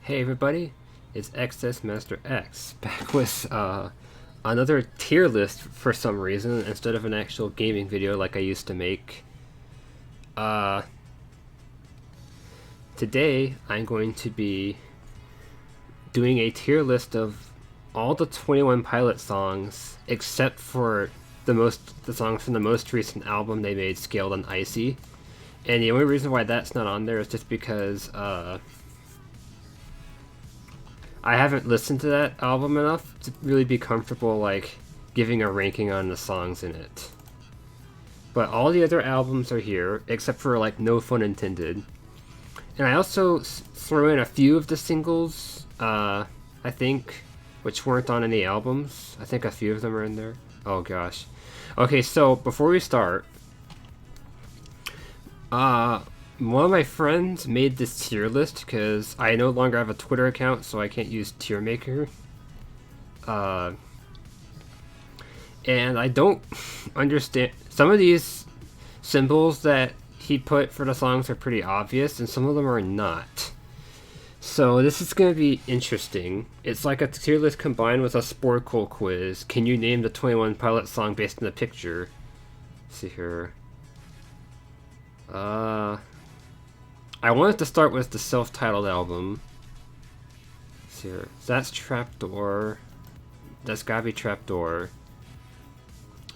Hey everybody, it's XS Master X back with another tier list for some reason instead of an actual gaming video like I used to make. Uh, Today I'm going to be doing a tier list of all the 21 Pilot songs except for the songs from the most recent album they made, Scaled and Icy. And the only reason why that's not on there is just because I haven't listened to that album enough to really be comfortable like giving a ranking on the songs in it. But all the other albums are here, except for like No Fun Intended. And I also threw in a few of the singles, I think, which weren't on any albums. I think a few of them are in there. Oh gosh. Okay, so before we start, one of my friends made this tier list because I no longer have a Twitter account, so I can't use Tier Maker. And I don't understand. Some of these symbols that he put for the songs are pretty obvious, and some of them are not. So this is going to be interesting. It's like a tier list combined with a Sporkle quiz. Can you name the 21 Pilot song based on the picture? Let's see here. I wanted to start with the self-titled album. Let's see here. That's Trapdoor. That's gotta be Trapdoor.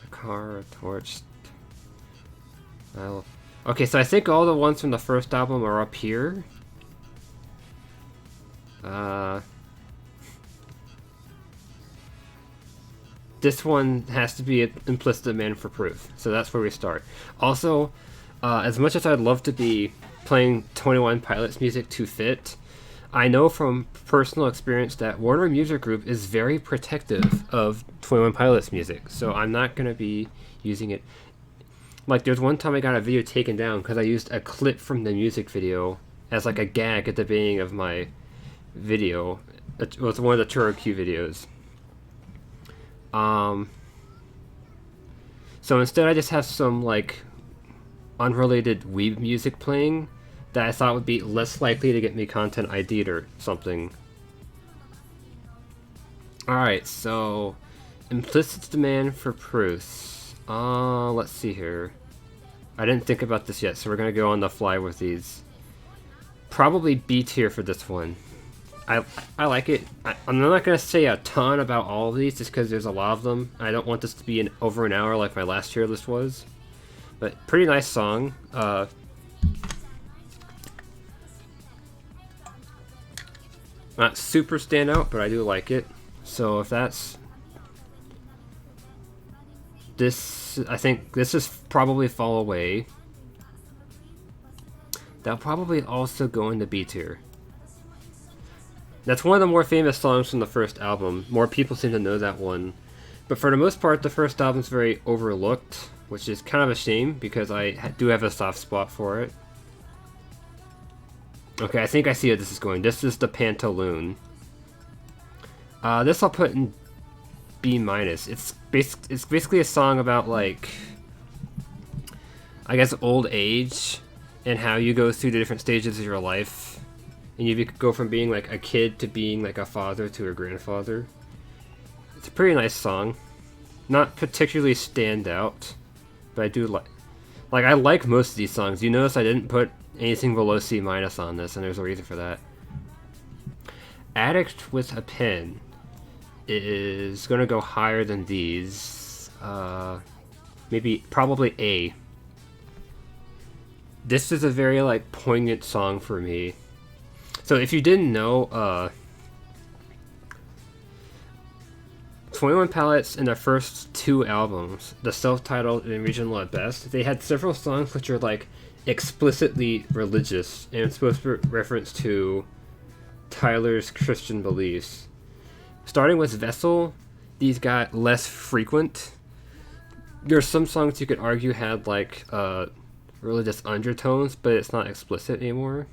A car, a torch. Okay, so I think all the ones from the first album are up here. This one has to be an implicit demand for proof, so that's where we start. Also, as much as I'd love to be playing 21 Pilots music to fit, I know from personal experience that Warner Music Group is very protective of 21 Pilots music, so I'm not going to be using it. Like, there's one time I got a video taken down because I used a clip from the music video as like a gag at the beginning of my video. It was one of the Turo Q videos. So instead I just have some like unrelated weeb music playing that I thought would be less likely to get me content ID'd or something. Alright, so implicit demand for proofs. Let's see here. I didn't think about this yet, so we're gonna go on the fly with these. Probably B tier for this one. I like it. I'm not gonna say a ton about all of these just because there's a lot of them. I don't want this to be over an hour like my last tier list was. But pretty nice song. Not super standout, but I do like it. So if that's this, I think this is probably Fall Away. That'll probably also go into B tier. That's one of the more famous songs from the first album. More people seem to know that one. But for the most part, the first album's very overlooked, which is kind of a shame because I do have a soft spot for it. Okay, I think I see how this is going. This is the Pantaloon. This I'll put in B-. It's basically a song about, like, I guess old age and how you go through the different stages of your life. And you go from being like a kid to being like a father to a grandfather. It's a pretty nice song. Not particularly stand out, but I do like I like most of these songs. You notice I didn't put anything below C- on this, and there's a reason for that. Addict with a Pen is gonna go higher than these. Probably A. This is a very like poignant song for me. So if you didn't know, 21 Pilots in their first two albums, the self-titled and Regional at Best, they had several songs which are like explicitly religious and supposed to reference to Tyler's Christian beliefs. Starting with Vessel, these got less frequent. There's some songs you could argue had like religious undertones, but it's not explicit anymore.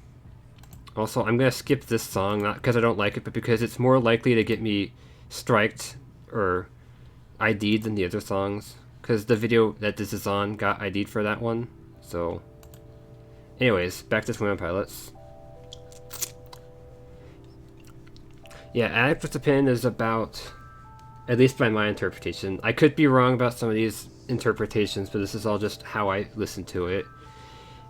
Also, I'm going to skip this song, not because I don't like it, but because it's more likely to get me striked or ID'd than the other songs. Because the video that this is on got ID'd for that one. So, anyways, back to 21 Pilots. Yeah, Addict with a Pen is about, at least by my interpretation. I could be wrong about some of these interpretations, but this is all just how I listen to it.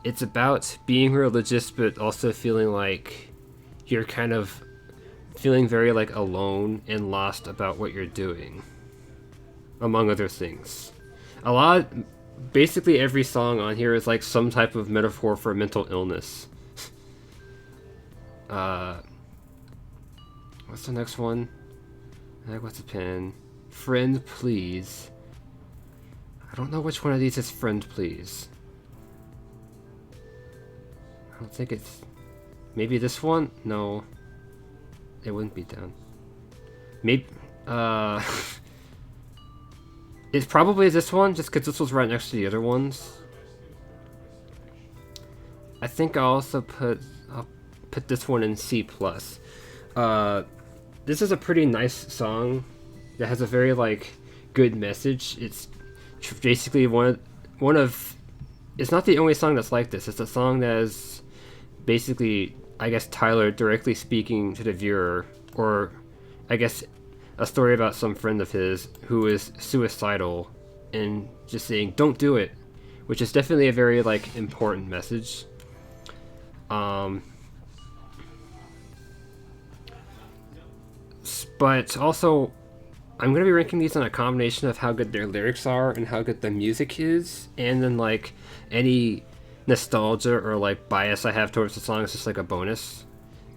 It's about being religious, but also feeling like you're kind of feeling very like alone and lost about what you're doing, among other things. A lot, basically every song on here is like some type of metaphor for mental illness. What's the next one? What's a pen? Friend, please. I don't know which one of these is friend, please. I don't think it's... Maybe this one? No. It wouldn't be down. Maybe... It probably is this one, just because this was right next to the other ones. I think I'll put this one in C+. This is a pretty nice song that has a very like good message. It's basically one of it's not the only song that's like this. It's a song that is basically, I guess, Tyler directly speaking to the viewer, or I guess a story about some friend of his who is suicidal and just saying don't do it, which is definitely a very like important message. But also, I'm going to be ranking these on a combination of how good their lyrics are and how good the music is, and then like any nostalgia or like bias I have towards the song is just like a bonus.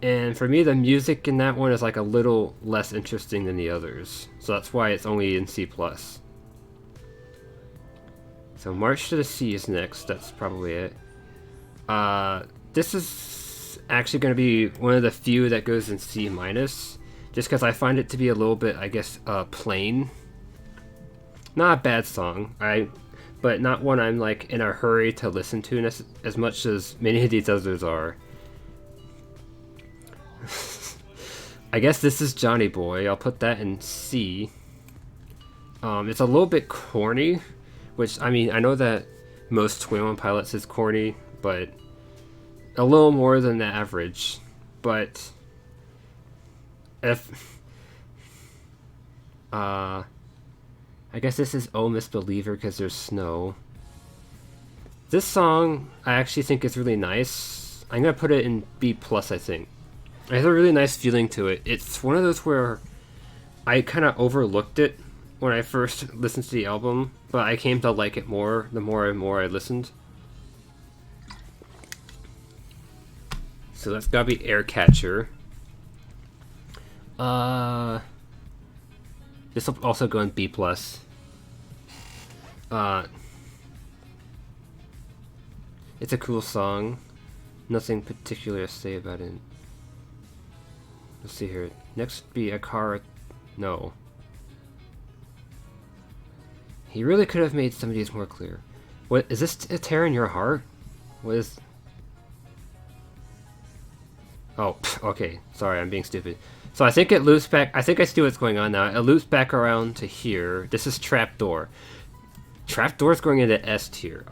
And for me, the music in that one is like a little less interesting than the others, so that's why it's only in C+. So March to the Sea is next. That's probably it. This is actually going to be one of the few that goes in C-, just because I find it to be a little bit, I guess, plain. Not a bad song, but not one I'm like in a hurry to listen to as much as many of these others are. I guess this is Johnny Boy. I'll put that in C. It's a little bit corny, which, I mean, I know that most 21 Pilots is corny, but a little more than the average. But I guess this is Oh Misbeliever because there's snow. This song I actually think is really nice. I'm gonna put it in B+, I think. It has a really nice feeling to it. It's one of those where I kind of overlooked it when I first listened to the album, but I came to like it more the more and more I listened. So that's gotta be Air Catcher. This will also go in B+. It's a cool song. Nothing particular to say about it. Let's see here. Next be a car. No. He really could have made some of these more clear. What is this? A tear in your heart? What is? Oh, okay. Sorry, I'm being stupid. So I think it loops back. I think I see what's going on now. It loops back around to here. This is Trapdoor. Trapdoor's going into S tier.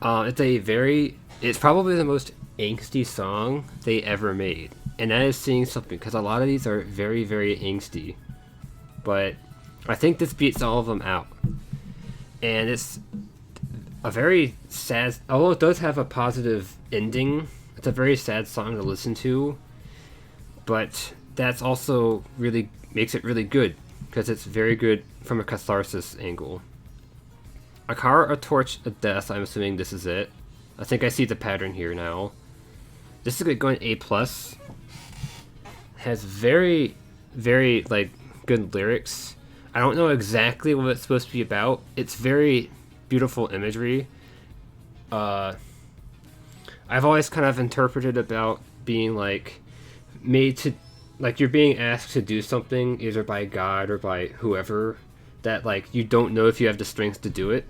It's probably the most angsty song they ever made. And that is saying something, because a lot of these are very, very angsty. But I think this beats all of them out. And it's a very sad, although it does have a positive ending, it's a very sad song to listen to. But that's also really makes it really good, because it's very good from a catharsis angle. A car, a torch, a death. I'm assuming this is it. I think I see the pattern here now. This is going A+. Has very, very like good lyrics. I don't know exactly what it's supposed to be about. It's very beautiful imagery. I've always kind of interpreted about being like made to, like you're being asked to do something either by God or by whoever that like you don't know if you have the strength to do it.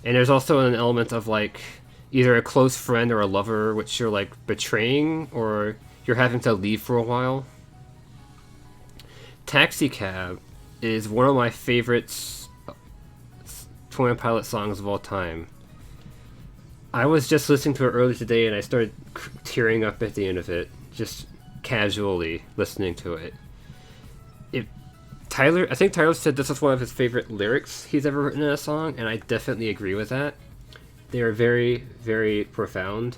And there's also an element of like either a close friend or a lover which you're like betraying or you're having to leave for a while. Taxi Cab is one of my favorites 21 Pilot songs of all time. I was just listening to it earlier today and I started tearing up at the end of it. Just casually listening to it. I think Tyler said this was one of his favorite lyrics he's ever written in a song, and I definitely agree with that. They are very, very profound.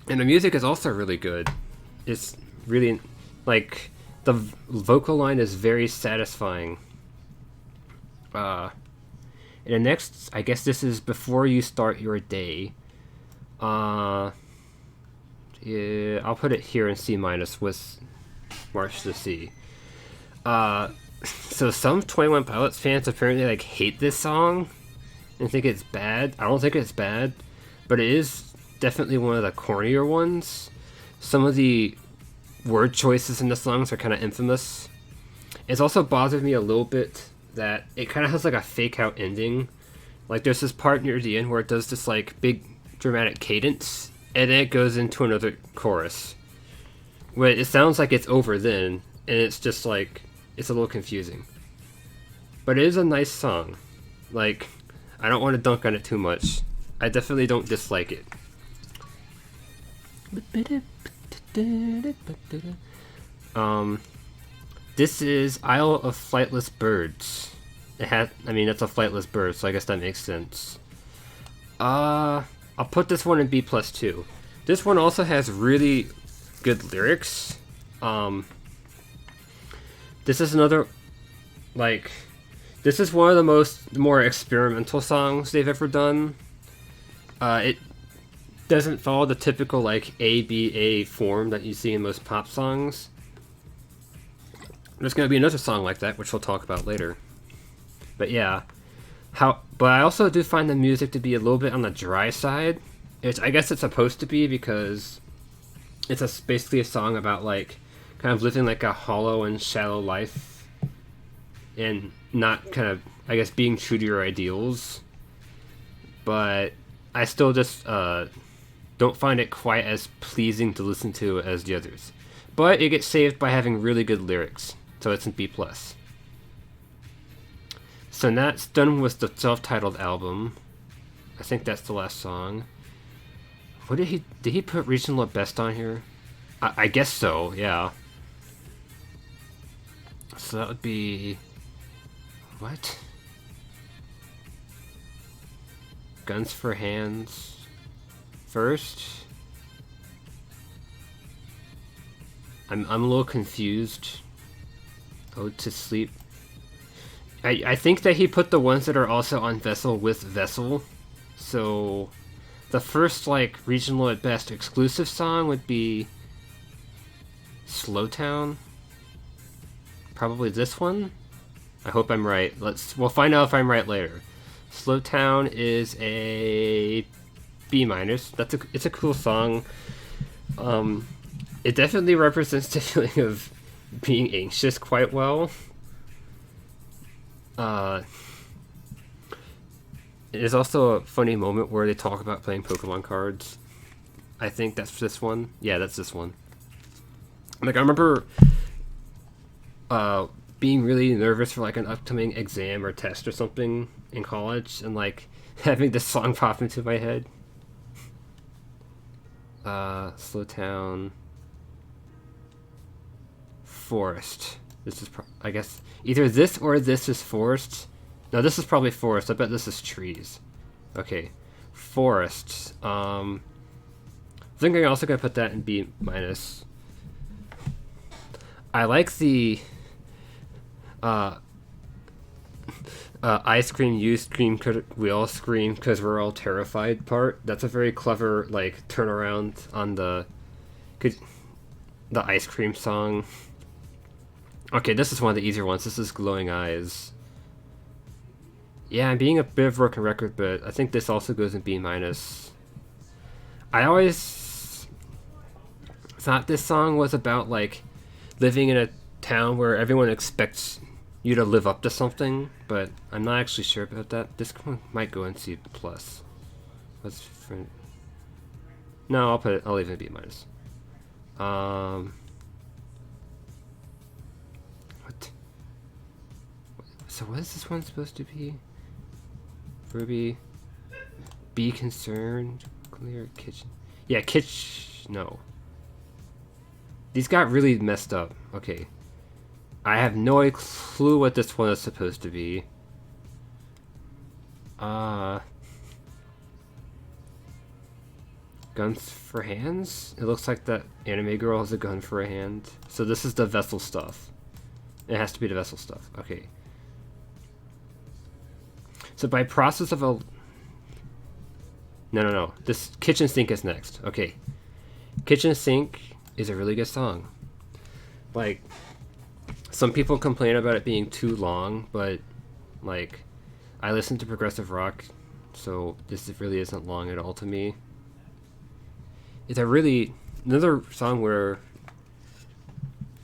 And the music is also really good. It's really, like, the vocal line is very satisfying. And the next, I guess this is Before You Start Your Day. Yeah, I'll put it here in C minus with March to C. So some 21 Pilots fans apparently like hate this song and think it's bad. I don't think it's bad, but it is definitely one of the cornier ones. Some of the word choices in the songs are kind of infamous. It's also bothered me a little bit that it kind of has like a fake out ending. Like there's this part near the end where it does this like big dramatic cadence, and then it goes into another chorus. Where it sounds like it's over then, and it's just like, it's a little confusing. But it is a nice song. Like, I don't want to dunk on it too much. I definitely don't dislike it. This is Isle of Flightless Birds. I mean, that's a flightless bird, so I guess that makes sense. I'll put this one in B plus 2. This one also has really good lyrics. This is another, like, this is one of the more experimental songs they've ever done. It doesn't follow the typical, like, A-B-A form that you see in most pop songs. There's going to be another song like that, which we'll talk about later. But yeah, but I also do find the music to be a little bit on the dry side. I guess it's supposed to be because it's basically a song about, like, kind of living like a hollow and shallow life and not kind of, I guess, being true to your ideals. But I still just don't find it quite as pleasing to listen to as the others. But it gets saved by having really good lyrics, so it's in B+. So that's done with the self-titled album. I think that's the last song. What did he put Regional at Best on here? I guess so, yeah. So that would be... what? Guns for Hands first? I'm a little confused. Ode to Sleep. I think that he put the ones that are also on Vessel with Vessel. So the first, like, Regional at Best exclusive song would be Slowtown. Probably this one. I hope I'm right. We'll find out if I'm right later. Slowtown is a B minus. It's a cool song. It definitely represents the feeling of being anxious quite well. There's also a funny moment where they talk about playing Pokemon cards. I think that's this one. Yeah, that's this one. Like, I remember being really nervous for, like, an upcoming exam or test or something in college, and, like, having this song pop into my head. Slowtown. Forest. This is, I guess, either this or this is Forest. No, this is probably Forest. I bet this is Trees. Okay. Forest. I think I'm also going to put that in B minus. I like the I scream, you scream, we all scream because we're all terrified part. That's a very clever, like, turnaround on the ice cream song. Okay, this is one of the easier ones. This is Glowing Eyes. Yeah, I'm being a bit of a broken record, but I think this also goes in B minus. I always thought this song was about, like, living in a town where everyone expects you to live up to something, but I'm not actually sure about that. This one might go in C+. What's for... No, I'll leave it in B minus. What? So what is this one supposed to be? Ruby. Be concerned. Clear kitchen. Yeah, no. These got really messed up. Okay. I have no clue what this one is supposed to be. Guns for hands? It looks like that anime girl has a gun for a hand. So this is the vessel stuff. It has to be the vessel stuff. Okay. So by process of a... No. This kitchen sink is next. Okay. Kitchen sink is a really good song. Like, some people complain about it being too long, but like, I listen to progressive rock, so this really isn't long at all to me. It's another song where,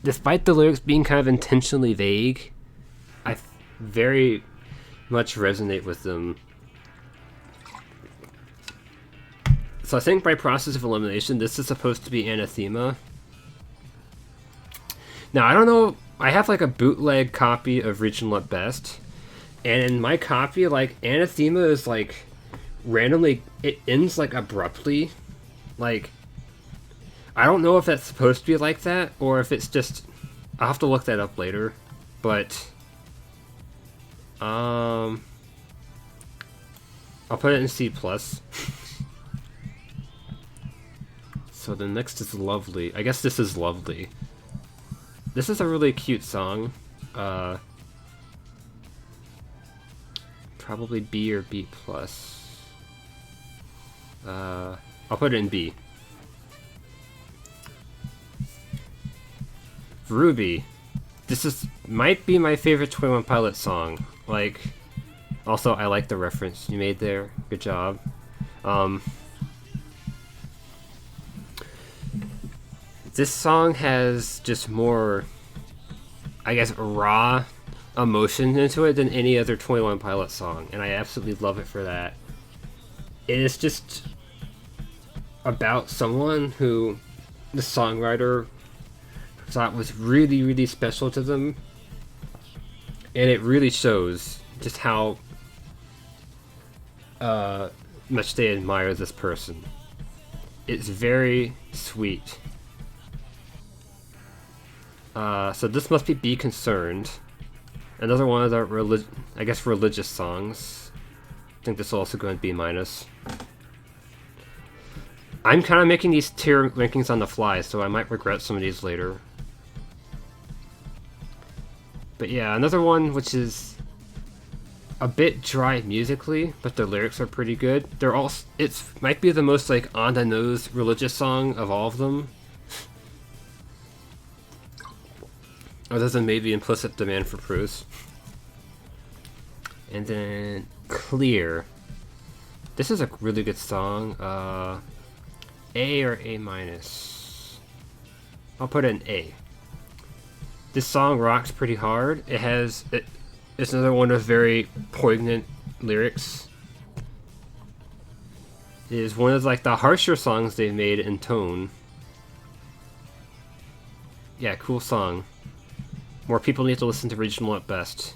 despite the lyrics being kind of intentionally vague, I very much resonate with them. So I think by process of elimination, this is supposed to be Anathema. Now, I don't know, I have like a bootleg copy of Regional at Best, and in my copy, like, Anathema is like, randomly, it ends like abruptly. Like, I don't know if that's supposed to be like that, or if it's just, I'll have to look that up later, but, I'll put it in C+. So the next is Lovely. I guess this is Lovely. This is a really cute song. Probably B or B+. I'll put it in B. Ruby. This might be my favorite 21 Pilots song. Like, also I like the reference you made there. Good job. This song has just more, I guess, raw emotion into it than any other 21 Pilots song, and I absolutely love it for that. It is just about someone who the songwriter thought was really, really special to them, and it really shows just how much they admire this person. It's very sweet. So this must be Concerned. Another one of the religious songs. I think this will also go in B-. I'm kind of making these tier rankings on the fly, so I might regret some of these later. But yeah, another one which is a bit dry musically, but the lyrics are pretty good. It might be the most like on the nose religious song of all of them. Other than maybe Implicit Demand for Proofs. And then Clear. This is a really good song. A or A-. I'll put it in A. This song rocks pretty hard. It's another one of very poignant lyrics. It is one of like the harsher songs they've made in tone. Yeah, cool song. More people need to listen to Regional at Best.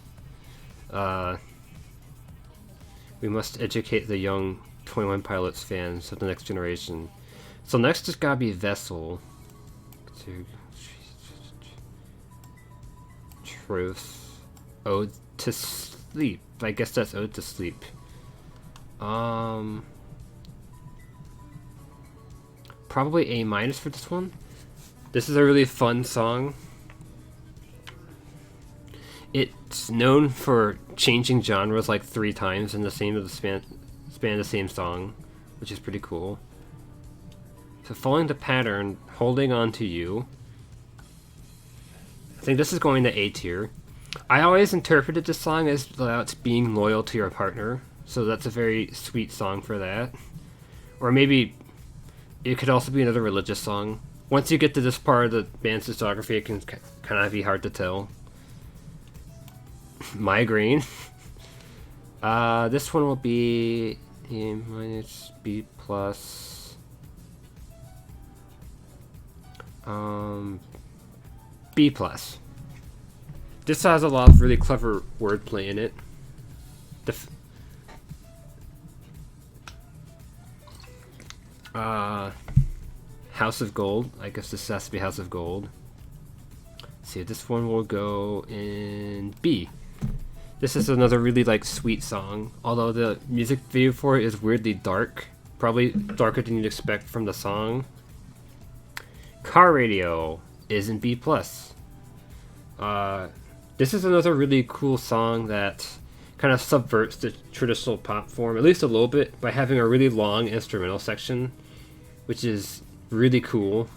We must educate the young 21 Pilots fans of the next generation. So next has gotta be Vessel. Truth. Ode to Sleep. I guess that's Ode to Sleep. Probably A- for this one. This is a really fun song. It's known for changing genres like 3 times in the span of the same song, which is pretty cool. So following the pattern, Holding On to You. I think this is going to A tier. I always interpreted this song as about being loyal to your partner, so that's a very sweet song for that. Or maybe it could also be another religious song. Once you get to this part of the band's discography, it can kind of be hard to tell. Migraine. This one will be A-, B+. B+. This has a lot of really clever wordplay in it. House of Gold. I guess this has to be House of Gold. Let's see, this one will go in B. This is another really like sweet song, although the music video for it is weirdly dark, probably darker than you'd expect from the song. Car Radio is in B+. This is another really cool song that kind of subverts the traditional pop form, at least a little bit, by having a really long instrumental section, which is really cool.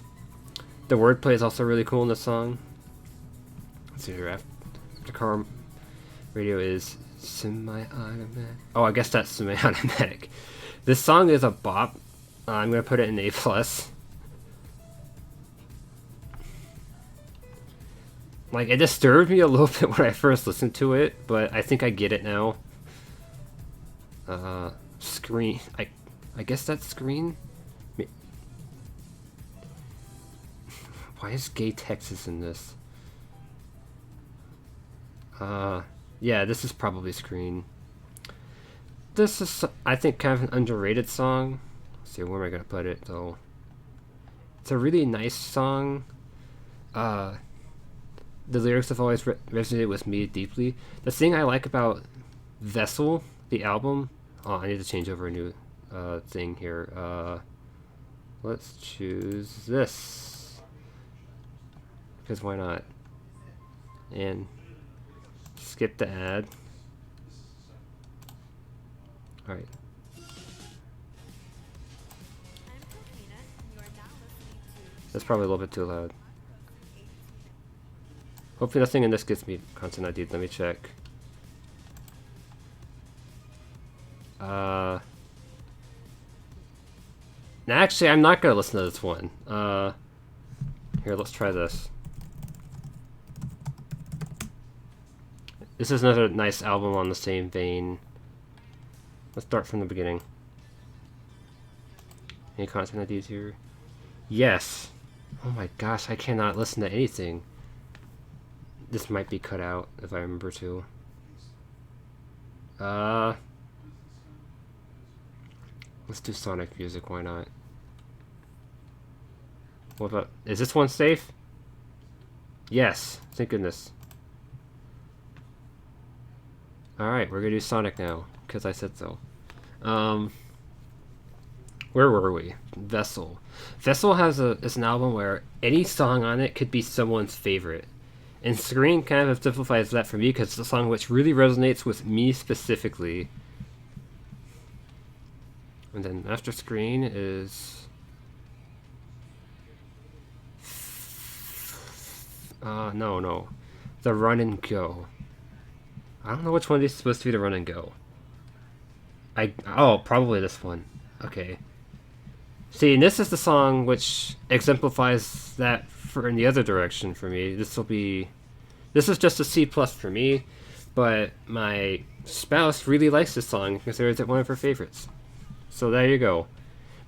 The wordplay is also really cool in the song. Let's see here, after Car Radio is semi-automatic. Oh, I guess that's semi-automatic. This song is a bop. I'm gonna put it in A+. Like, it disturbed me a little bit when I first listened to it, but I think I get it now. Screen. I guess that's Screen? Why is Gay Texas in this? Yeah, this is probably Screen. This is, I think, kind of an underrated song. Let's see, where am I gonna put it, though? It's a really nice song. The lyrics have always resonated with me deeply. The thing I like about Vessel, the album... Oh, I need to change over a new thing here. Let's choose this. Because why not? And skip the ad. Alright. That's probably a little bit too loud. Hopefully nothing in this gets me content ID. Let me check. Actually, I'm not gonna listen to this one. Here, let's try this. This is another nice album on the same vein. Let's start from the beginning. Any content IDs here? Yes. Oh my gosh, I cannot listen to anything. This might be cut out if I remember to. Let's do Sonic music, why not? What about, is this one safe? Yes, thank goodness. Alright, we're gonna do Sonic now, because I said so. Where were we? Vessel. Vessel is an album where any song on it could be someone's favorite. And Screen kind of simplifies that for me because it's a song which really resonates with me specifically. And then after Screen is... no. The Run and Go. I don't know which one of these is supposed to be the Run and Go. Oh, probably this one. Okay. See, and this is the song which exemplifies that in the other direction for me. This is just a C+ for me, but my spouse really likes this song and considers it one of her favorites. So there you go.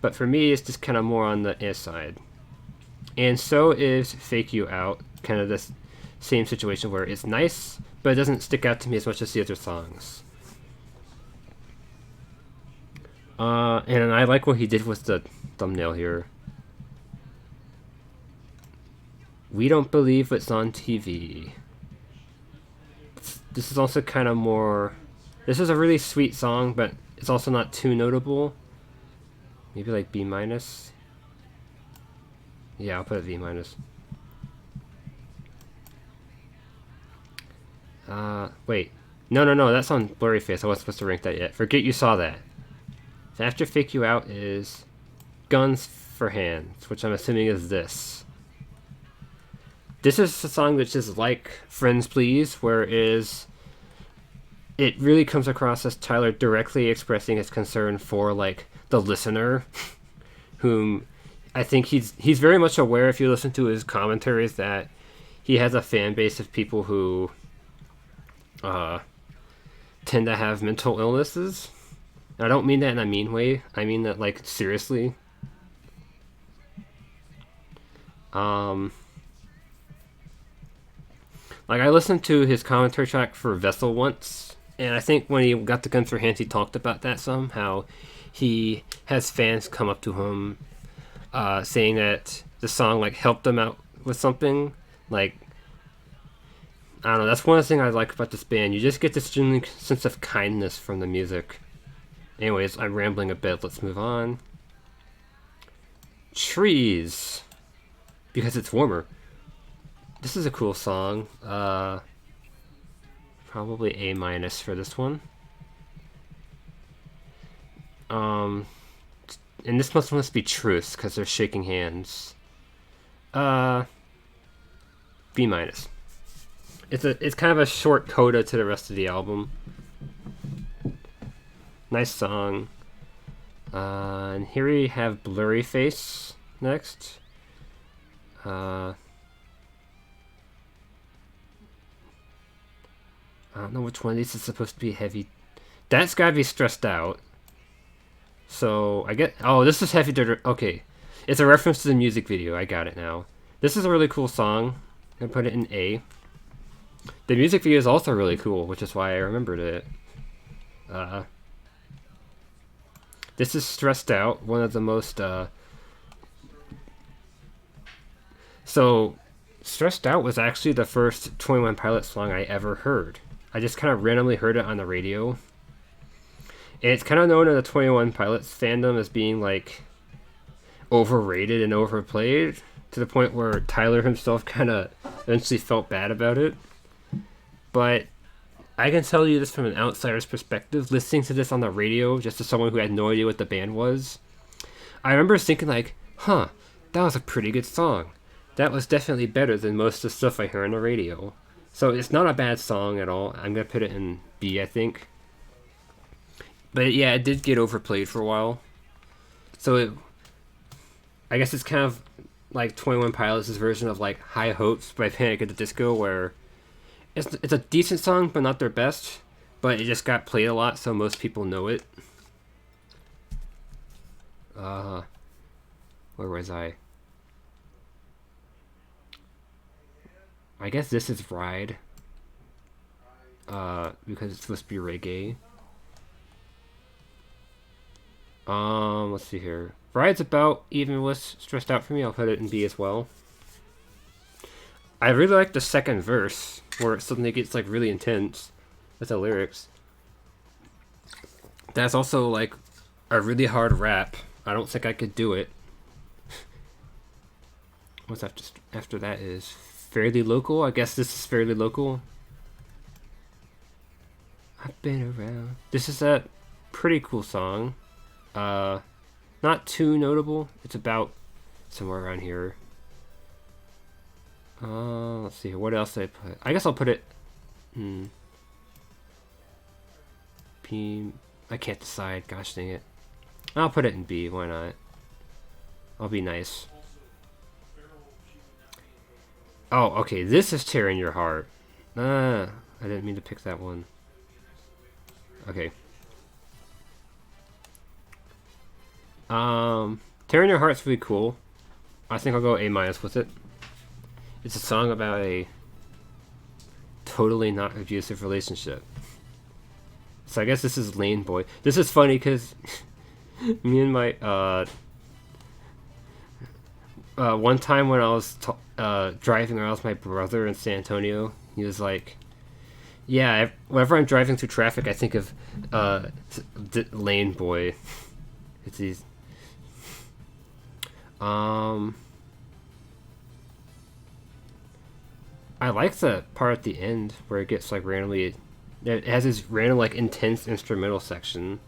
But for me, it's just kind of more on the A side. And so is Fake You Out, kind of this same situation where it's nice, but it doesn't stick out to me as much as the other songs. And I like what he did with the thumbnail here. We don't believe it's on TV. This is also kind of more... This is a really sweet song, but it's also not too notable. Maybe like B-. Yeah, I'll put it B-. Wait. No, that's on Blurry Face. I wasn't supposed to rank that yet. Forget you saw that. After Fake You Out is Guns for Hands, which I'm assuming is this. This is a song which is like Friends Please, where it really comes across as Tyler directly expressing his concern for like the listener, whom I think he's very much aware, if you listen to his commentaries, that he has a fan base of people who tend to have mental illnesses. I don't mean that in a mean way. I mean that, like, seriously. Like, I listened to his commentary track for Vessel once, and I think when he got the Guns for Hands, he talked about that some, how he has fans come up to him saying that the song like helped them out with something. Like, I don't know. That's one of the things I like about this band. You just get this genuine sense of kindness from the music. Anyways, I'm rambling a bit. Let's move on. Trees, because it's warmer. This is a cool song. Probably A minus for this one. And this must be truce because they're shaking hands. B minus. It's kind of a short coda to the rest of the album. Nice song. And here we have Blurry Face next. I don't know which one of these is supposed to be heavy. That's gotta be Stressed Out. So I get. Oh, this is Heavy Dirty. Okay, it's a reference to the music video. I got it now. This is a really cool song. I'm gonna put it in A. The music video is also really cool, which is why I remembered it. This is Stressed Out, one of the most. So, Stressed Out was actually the first 21 Pilots song I ever heard. I just kind of randomly heard it on the radio. And it's kind of known in the 21 Pilots fandom as being like overrated and overplayed to the point where Tyler himself kind of eventually felt bad about it. But I can tell you this from an outsider's perspective, listening to this on the radio, just as someone who had no idea what the band was. I remember thinking like, that was a pretty good song. That was definitely better than most of the stuff I hear on the radio. So it's not a bad song at all. I'm going to put it in B, I think. But yeah, it did get overplayed for a while. So I guess it's kind of like 21 Pilots' version of like High Hopes by Panic at the Disco, where it's a decent song, but not their best. But it just got played a lot, so most people know it. Where was I? I guess this is Ride. Because it's supposed to be reggae. Let's see here. Ride's about even with Stressed Out for me. I'll put it in B as well. I really like the second verse, where it suddenly gets like really intense with the lyrics. That's also like a really hard rap. I don't think I could do it. What's after that is Fairly Local. I guess this is Fairly Local. I've been around. This is a pretty cool song. Not too notable. It's about somewhere around here. Let's see here. What else did I put? I guess I'll put it. P. I can't decide. Gosh dang it. I'll put it in B. Why not? I'll be nice. Oh, okay. This is Tearing Your Heart. I didn't mean to pick that one. Okay. Tearing Your Heart's really cool. I think I'll go A minus with it. It's a song about a totally not abusive relationship. So I guess this is Lane Boy. This is funny because me and my one time when I was driving around with my brother in San Antonio, he was like, "Yeah, whenever I'm driving through traffic, I think of Lane Boy." It's these. I like the part at the end where it gets like randomly. It has this random like intense instrumental section.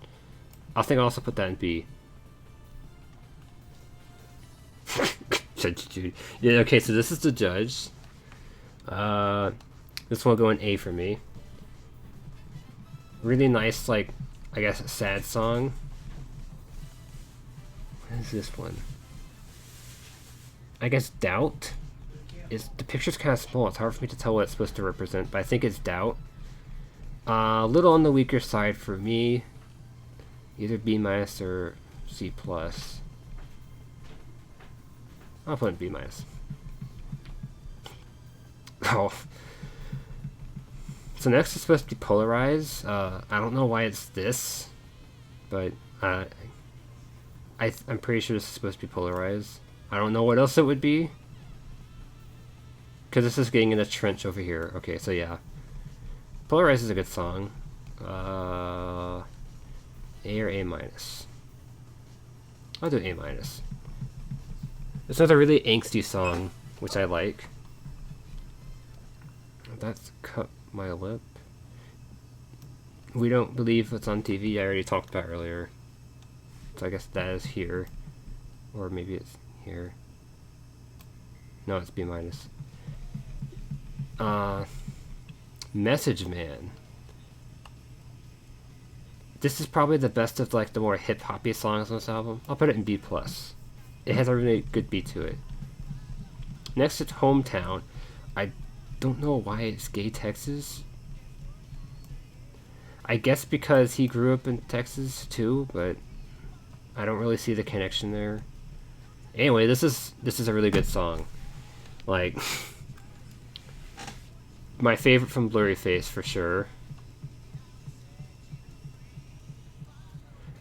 I think I'll also put that in B. Judge Judy. Yeah. Okay. So this is the judge. This one will go in A for me. Really nice, like I guess a sad song. What is this one? I guess Doubt. The picture's kind of small. It's hard for me to tell what it's supposed to represent, but I think it's Doubt. A little on the weaker side for me. Either B minus or C plus. I'll put in B minus. Oh. So next is supposed to be Polarize. I don't know why it's this, but I'm pretty sure this is supposed to be polarized. I don't know what else it would be. Because this is getting in a trench over here. Okay, so yeah. Polarized is a good song. A or A minus? I'll do A minus. It's another really angsty song, which I like. That's cut my lip. We don't believe what's on TV. I already talked about earlier. So I guess that is here. Or maybe it's here. No, it's B minus. Message Man. This is probably the best of like the more hip hoppy songs on this album. I'll put it in B plus. It has a really good beat to it. Next, it's Hometown. I don't know why it's Gay Texas. I guess because he grew up in Texas too, but I don't really see the connection there. Anyway, this is a really good song. Like my favorite from Blurry Face for sure.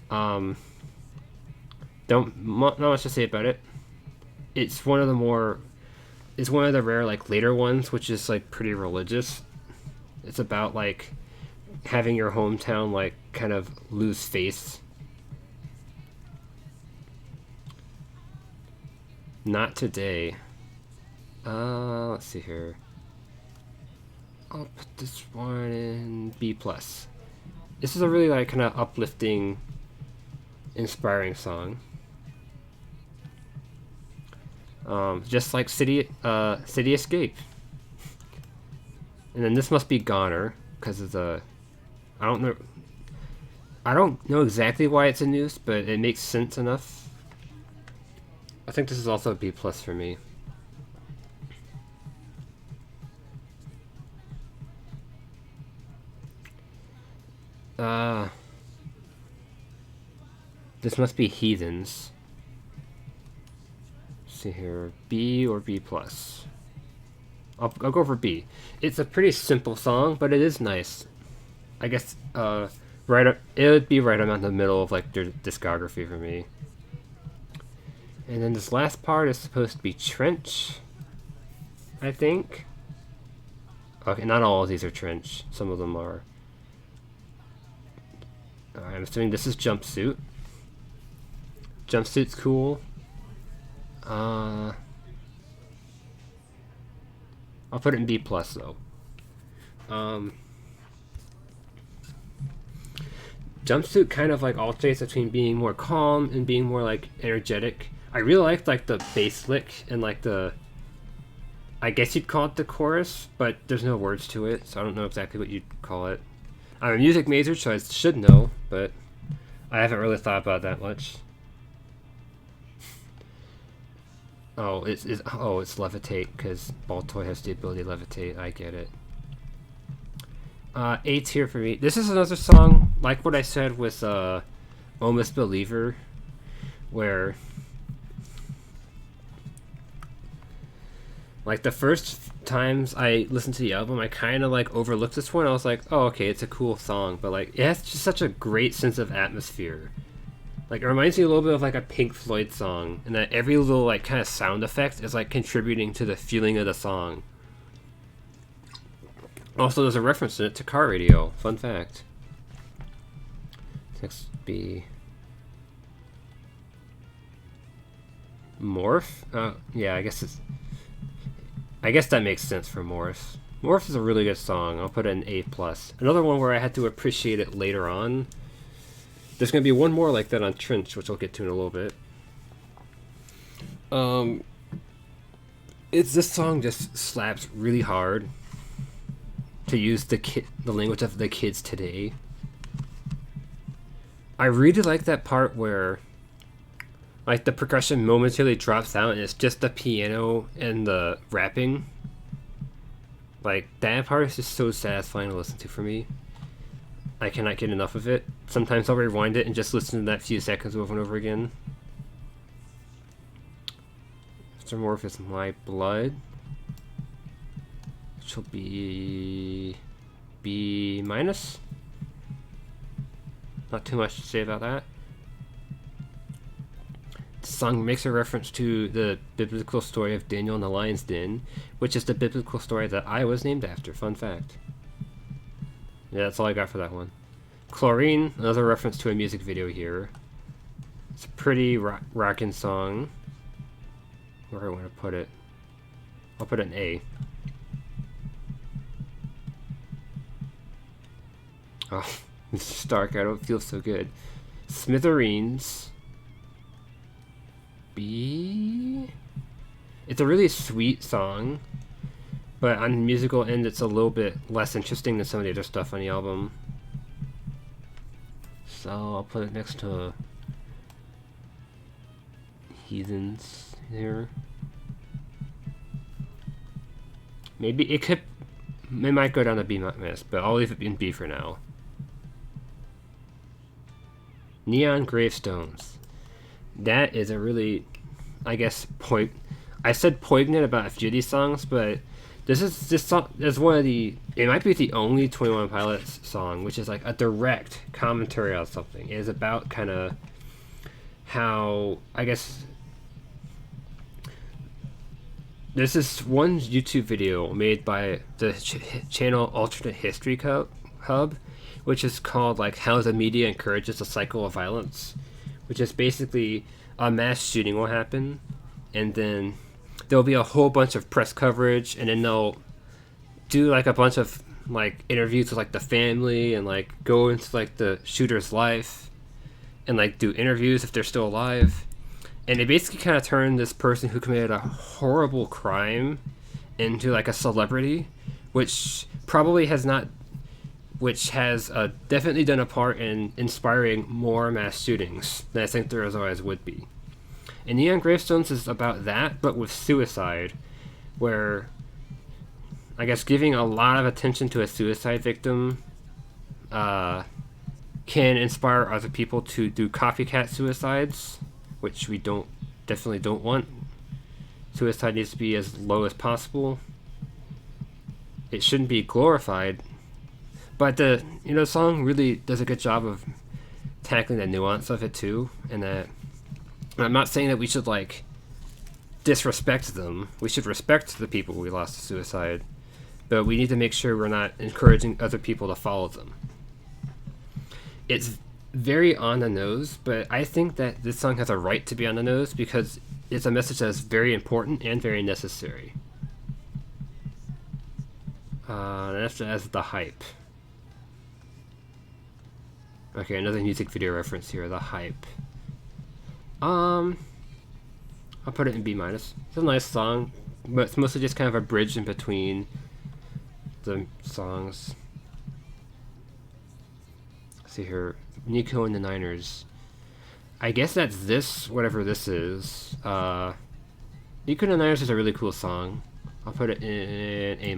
Not much to say about it. It's one of the rare like later ones which is like pretty religious. It's about like having your hometown like kind of lose face. Not Today. Let's see here. I'll put this one in B plus. This is a really like kind of uplifting, inspiring song. Just like City Escape. And then this must be Goner because of the. I don't know exactly why it's a noose, but it makes sense enough. I think this is also a B plus for me. This must be Heathens. Let's see here, B or B plus. I'll go for B. It's a pretty simple song, but it is nice. I guess it would be right around the middle of like their discography for me. And then this last part is supposed to be Trench, I think. Okay, not all of these are Trench. Some of them are. I'm assuming this is Jumpsuit. Jumpsuit's cool. I'll put it in B plus though. Jumpsuit kind of like alternates between being more calm and being more like energetic. I really liked like the bass lick and like the, I guess you'd call it the chorus, but there's no words to it, so I don't know exactly what you'd call it. I'm a music major, so I should know, but I haven't really thought about that much. Oh, it's levitate because Baltoy has the ability to levitate. I get it. A tier for me. This is another song like what I said with Almost Believer, where like the first times I listened to the album, I kind of like overlooked this one. I was like, oh, okay, it's a cool song, but like it has just such a great sense of atmosphere. Like it reminds me a little bit of like a Pink Floyd song, and that every little like kind of sound effect is like contributing to the feeling of the song. Also, there's a reference in it to car radio. Fun fact. Next be Morph. Yeah, I guess that makes sense for Morph. Morph is a really good song. I'll put it in A plus. Another one where I had to appreciate it later on. There's gonna be one more like that on Trench, which I'll get to in a little bit. This song just slaps really hard. To use the language of the kids today. I really like that part where like the percussion momentarily drops out and it's just the piano and the rapping. Like that part is just so satisfying to listen to for me. I cannot get enough of it. Sometimes I'll rewind it and just listen to that few seconds over and over again. Mr. Morph is My Blood. Which will be B minus. Not too much to say about that. song makes a reference to the biblical story of Daniel and the Lion's Den, which is the biblical story that I was named after. Fun fact. Yeah, that's all I got for that one. Chlorine, another reference to a music video here. It's a pretty rockin' song. Where do I want to put it? I'll put an A. Oh, it's Stark, I don't feel so good. Smithereens. B. It's a really sweet song, but on the musical end, it's a little bit less interesting than some of the other stuff on the album. So I'll put it next to Heathens here. Maybe it might go down to B-, but I'll leave it in B for now. Neon Gravestones. That is a really, I guess, I said poignant about a few of these songs, but this song is one of the, it might be the only 21 Pilots song which is like a direct commentary on something. It is about kind of how, I guess, there's this one YouTube video made by the channel AlternateHistoryHub, which is called like How the Media Encourages a Cycle of Violence, which is basically a mass shooting will happen, and then there'll be a whole bunch of press coverage, and then they'll do like a bunch of like interviews with like the family, and like go into like the shooter's life, and like do interviews if they're still alive. And they basically kind of turn this person who committed a horrible crime into like a celebrity, which probably has not, which has definitely done a part in inspiring more mass shootings than I think there otherwise would be. And Neon Gravestones is about that, but with suicide, where I guess giving a lot of attention to a suicide victim can inspire other people to do copycat suicides, which we definitely don't want. Suicide needs to be as low as possible. It shouldn't be glorified, but the song really does a good job of tackling the nuance of it too. And that I'm not saying that we should like disrespect them. We should respect the people we lost to suicide, but we need to make sure we're not encouraging other people to follow them. It's very on the nose, but I think that this song has a right to be on the nose because it's a message that is very important and very necessary. That's as the hype. Okay, another music video reference here, the hype. I'll put it in B-. It's a nice song, but it's mostly just kind of a bridge in between the songs. Let's see here. Nico and the Niners. I guess that's this, whatever this is. Nico and the Niners is a really cool song. I'll put it in A-.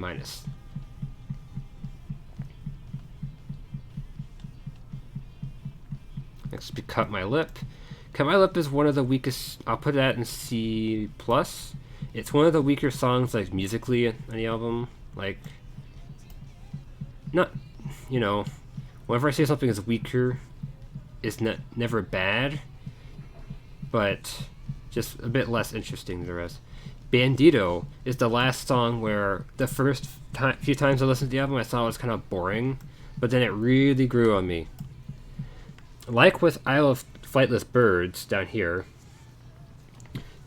Next be Cut My Lip. Cut My Lip is one of the weakest, I'll put that in C+. It's one of the weaker songs, like, musically on the album. Like, not, whenever I say something is weaker, it's never bad, but just a bit less interesting than the rest. Bandito is the last song where the first few times I listened to the album, I thought it was kind of boring, but then it really grew on me. Like with Isle of Flightless Birds down here,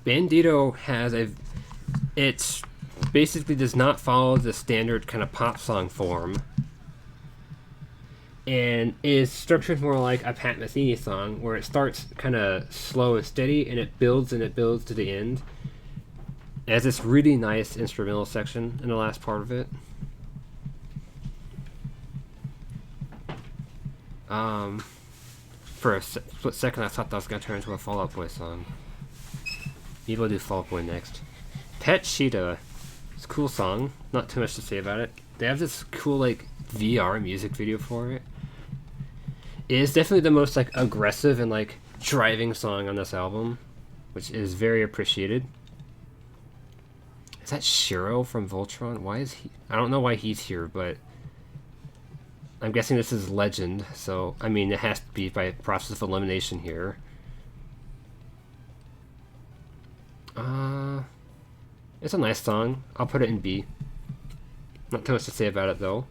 Bandito has it basically does not follow the standard kind of pop song form, and is structured more like a Pat Metheny song, where it starts kind of slow and steady, and it builds to the end. It has this really nice instrumental section in the last part of it. For a split second, I thought that was going to turn into a Fall Out Boy song. Maybe we'll do Fall Out Boy next. Pet Cheetah. It's a cool song. Not too much to say about it. They have this cool, like, VR music video for it. It is definitely the most, like, aggressive and, like, driving song on this album, which is very appreciated. Is that Shiro from Voltron? Why is he... I don't know why he's here, but... I'm guessing this is Legend, so, I mean, it has to be by process of elimination here. It's a nice song. I'll put it in B. Not too much to say about it though.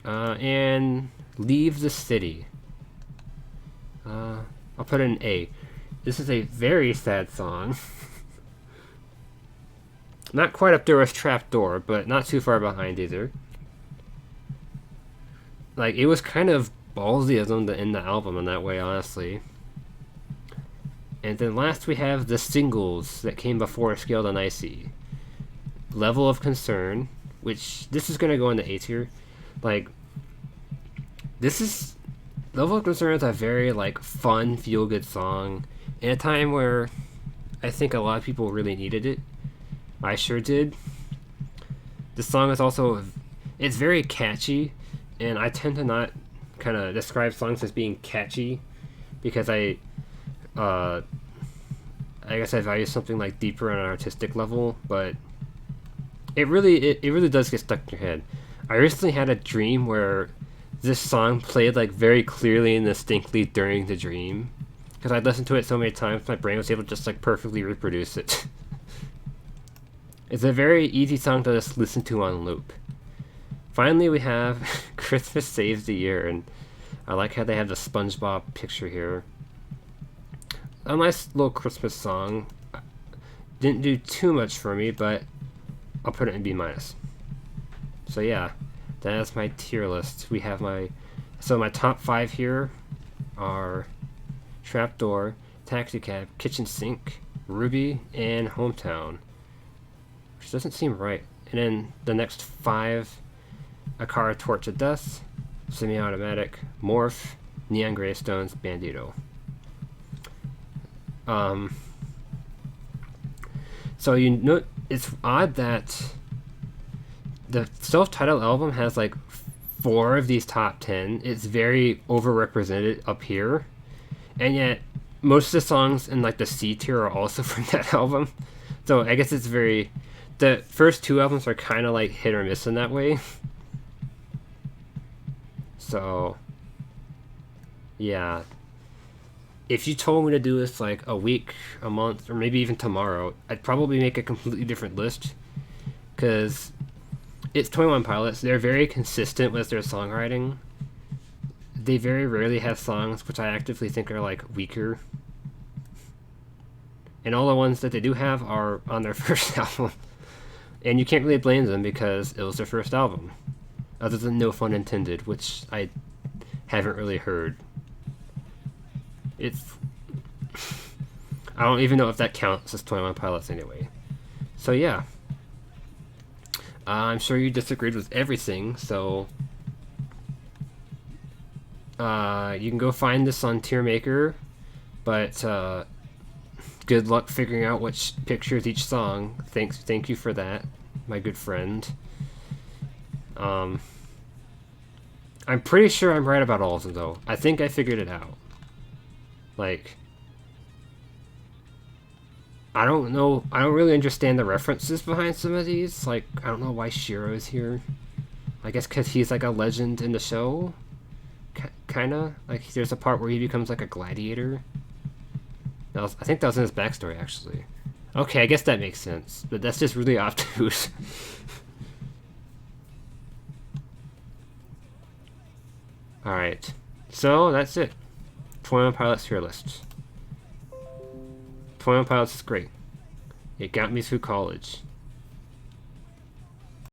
And Leave the City. I'll put it in A. This is a very sad song. Not quite up there with Trapdoor, but not too far behind either. Like, it was kind of ballsy of them to end the album in that way, honestly. And then last we have the singles that came before Scaled and Icy. Level of Concern, which this is gonna go into A tier. Like, this is Level of Concern is a very like fun, feel good song in a time where I think a lot of people really needed it. I sure did. This song is also it's very catchy, and I tend to not kind of describe songs as being catchy because I guess I value something like deeper on an artistic level, but it really does get stuck in your head. I recently had a dream where this song played like very clearly and distinctly during the dream because I listened to it so many times my brain was able to just like perfectly reproduce it. It's a very easy song to just listen to on loop. Finally, we have Christmas Saves the Year, and I like how they have the SpongeBob picture here. A nice little Christmas song. Didn't do too much for me, but I'll put it in B-. So yeah, that's my tier list. We have my top 5 here are Trapdoor, Taxicab, Kitchen Sink, Ruby, and Hometown. Which doesn't seem right. And then the next 5, A Car, Torch of Death, Semi-Automatic, Morph, Neon Gravestones, Bandito. So you know, it's odd that the self-titled album has like 4 of these top 10. It's very overrepresented up here, and yet most of the songs in like the C tier are also from that album. So I guess it's very. The first 2 albums are kind of like hit or miss in that way. So, yeah. If you told me to do this like a week, a month, or maybe even tomorrow, I'd probably make a completely different list. Because it's 21 Pilots. They're very consistent with their songwriting. They very rarely have songs which I actively think are like weaker. And all the ones that they do have are on their first album. And you can't really blame them because it was their first album. Other than No Fun Intended, which I haven't really heard. I don't even know if that counts as 21 Pilots anyway. So yeah. I'm sure you disagreed with everything, so you can go find this on Tiermaker, but good luck figuring out which pictures each song. Thank you for that, my good friend. I'm pretty sure I'm right about all of them, though. I think I figured it out. Like, I don't know. I don't really understand the references behind some of these. Like, I don't know why Shiro is here. I guess because he's like a legend in the show. Kinda. Like, there's a part where he becomes like a gladiator. I think that was in his backstory, actually. Okay, I guess that makes sense. But that's just really obtuse. Alright. So, that's it. 21 Pilots tier list. 21 Pilots is great. It got me through college.